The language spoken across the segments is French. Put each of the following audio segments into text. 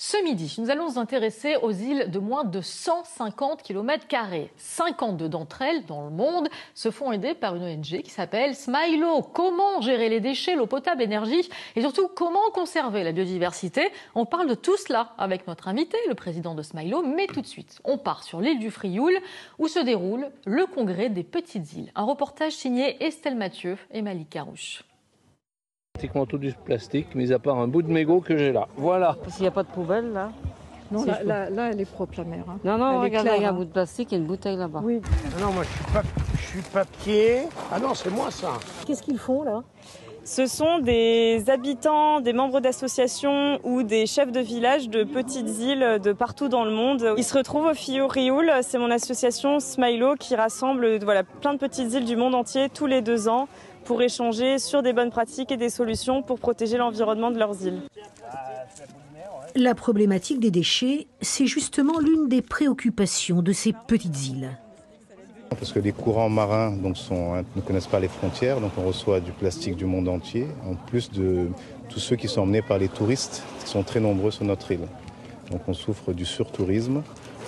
Ce midi, nous allons nous intéresser aux îles de moins de 150 km². 52 d'entre elles, dans le monde, se font aider par une ONG qui s'appelle Smilow. Comment gérer les déchets, l'eau potable, l'énergie et surtout comment conserver la biodiversité? On parle de tout cela avec notre invité, le président de Smilow. Mais tout de suite, on part sur l'île du Frioul où se déroule le congrès des petites îles. Un reportage signé Estelle Mathieu et Malik Karouche. Pratiquement tout du plastique, mis à part un bout de mégot que j'ai là. Voilà. Parce qu'il n'y a pas de poubelle là. Non, là, elle est propre, la mer. Hein. Non, regarde, claire, il y a un bout de plastique et une bouteille là-bas. Oui. Non, moi je suis papier. Ah non, c'est moi ça. Qu'est-ce qu'ils font là? Ce sont des habitants, des membres d'associations ou des chefs de village de petites îles de partout dans le monde. Ils se retrouvent au Frioul. C'est mon association Smilow qui rassemble plein de petites îles du monde entier tous les 2 ans pour échanger sur des bonnes pratiques et des solutions pour protéger l'environnement de leurs îles. La problématique des déchets, c'est justement l'une des préoccupations de ces petites îles. Parce que les courants marins ne connaissent pas les frontières, donc on reçoit du plastique du monde entier, en plus de tous ceux qui sont emmenés par les touristes, qui sont très nombreux sur notre île. Donc on souffre du surtourisme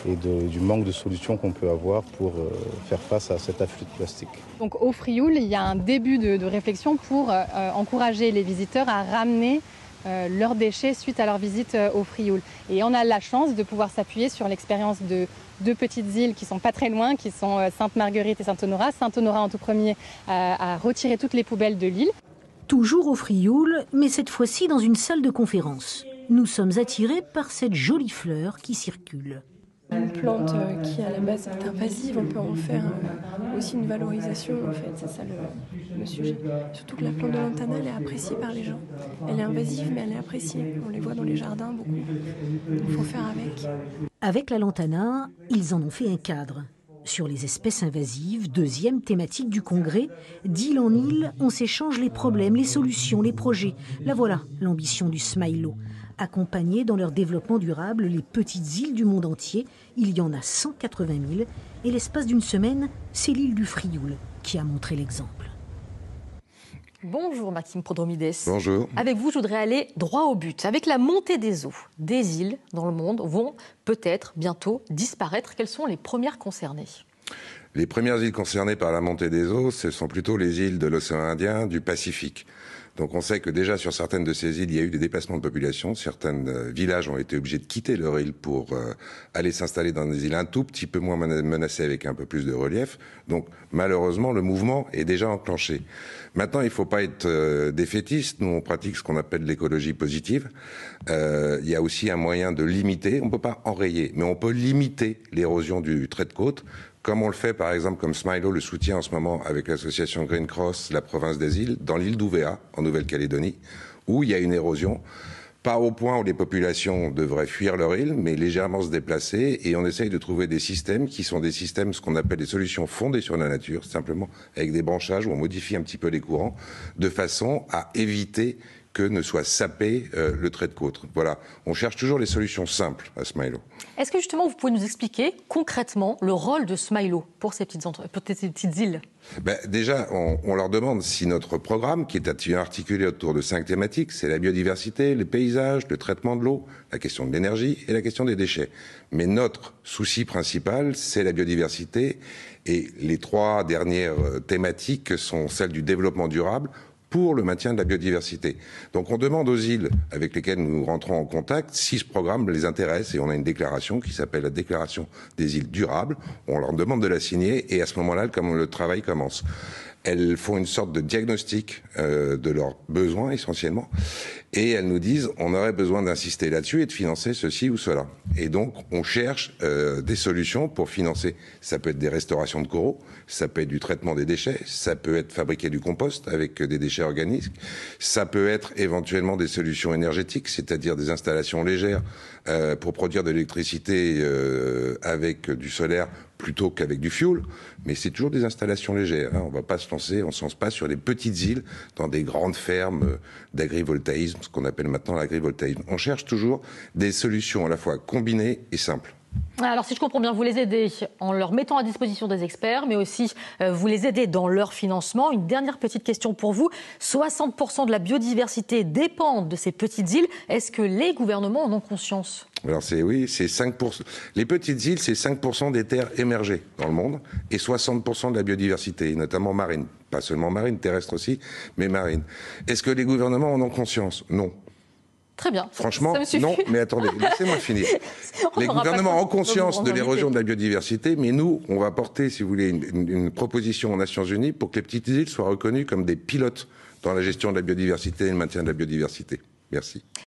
et du manque de solutions qu'on peut avoir pour faire face à cet afflux de plastique. Donc au Frioul, il y a un début de réflexion pour encourager les visiteurs à ramener leurs déchets suite à leur visite au Frioul. Et on a la chance de pouvoir s'appuyer sur l'expérience de 2 petites îles qui sont pas très loin, qui sont Sainte-Marguerite et Saint-Honorat. Saint-Honorat en tout premier a retiré toutes les poubelles de l'île. Toujours au Frioul, mais cette fois-ci dans une salle de conférence. Nous sommes attirés par cette jolie fleur qui circule. Une plante qui à la base est invasive, on peut en faire aussi une valorisation en fait, c'est ça le sujet. Surtout que la plante de lantana elle est appréciée par les gens. Elle est invasive mais elle est appréciée, on les voit dans les jardins beaucoup. Il faut faire avec. Avec la lantana, ils en ont fait un cadre. Sur les espèces invasives, deuxième thématique du congrès, d'île en île, on s'échange les problèmes, les solutions, les projets. La voilà, l'ambition du Smilow. Accompagner dans leur développement durable les petites îles du monde entier. Il y en a 180 000 et l'espace d'une semaine, c'est l'île du Frioul qui a montré l'exemple. Bonjour Maxime Prodromides. Bonjour. Avec vous, je voudrais aller droit au but. Avec la montée des eaux, des îles dans le monde vont peut-être bientôt disparaître. Quelles sont les premières concernées ? Les premières îles concernées par la montée des eaux, ce sont plutôt les îles de l'océan Indien, du Pacifique. Donc on sait que déjà sur certaines de ces îles, il y a eu des déplacements de population. Certains villages ont été obligés de quitter leur île pour aller s'installer dans des îles un tout petit peu moins menacées avec un peu plus de relief. Donc malheureusement, le mouvement est déjà enclenché. Maintenant, il ne faut pas être défaitiste. Nous, on pratique ce qu'on appelle l'écologie positive. Il y a aussi un moyen de limiter. On ne peut pas enrayer, mais on peut limiter l'érosion du trait de côte. Comme on le fait, par exemple, comme Smilow le soutient en ce moment avec l'association Green Cross, la province des îles, dans l'île d'Ouvéa, en Nouvelle-Calédonie, où il y a une érosion, pas au point où les populations devraient fuir leur île, mais légèrement se déplacer, et on essaye de trouver des systèmes qui sont des systèmes, ce qu'on appelle des solutions fondées sur la nature, simplement avec des branchages où on modifie un petit peu les courants, de façon à éviter que ne soit sapé le trait de côte. Voilà, on cherche toujours les solutions simples à Smilow. Est-ce que justement vous pouvez nous expliquer concrètement le rôle de Smilow pour ces petites îles ? Déjà, on leur demande si notre programme, qui est articulé autour de 5 thématiques, c'est la biodiversité, les paysages, le traitement de l'eau, la question de l'énergie et la question des déchets. Mais notre souci principal, c'est la biodiversité, et les 3 dernières thématiques sont celles du développement durable, pour le maintien de la biodiversité. Donc on demande aux îles avec lesquelles nous rentrons en contact si ce programme les intéresse, et on a une déclaration qui s'appelle la déclaration des îles durables. On leur demande de la signer et à ce moment-là, comme le travail commence. Elles font une sorte de diagnostic de leurs besoins essentiellement et elles nous disent on aurait besoin d'insister là-dessus et de financer ceci ou cela. Et donc on cherche des solutions pour financer. Ça peut être des restaurations de coraux, ça peut être du traitement des déchets, ça peut être fabriquer du compost avec des déchets organiques, ça peut être éventuellement des solutions énergétiques, c'est-à-dire des installations légères pour produire de l'électricité avec du solaire plutôt qu'avec du fioul, mais c'est toujours des installations légères. Hein. On ne va pas se lancer, on ne se lance pas sur des petites îles, dans des grandes fermes d'agrivoltaïsme, ce qu'on appelle maintenant l'agrivoltaïsme. On cherche toujours des solutions à la fois combinées et simples. Alors, si je comprends bien, vous les aidez en leur mettant à disposition des experts, mais aussi vous les aidez dans leur financement. Une dernière petite question pour vous. 60% de la biodiversité dépendent de ces petites îles. Est-ce que les gouvernements en ont conscience ? Alors c'est 5%. Les petites îles, c'est 5% des terres émergées dans le monde et 60% de la biodiversité, notamment marine. Pas seulement marine, terrestre aussi, mais marine. Est-ce que les gouvernements en ont conscience ? Non. Très bien. Franchement, non, mais attendez, laissez-moi finir. Les gouvernements ont conscience de l'érosion de la biodiversité, mais nous, on va porter, si vous voulez, une proposition aux Nations Unies pour que les petites îles soient reconnues comme des pilotes dans la gestion de la biodiversité et le maintien de la biodiversité. Merci.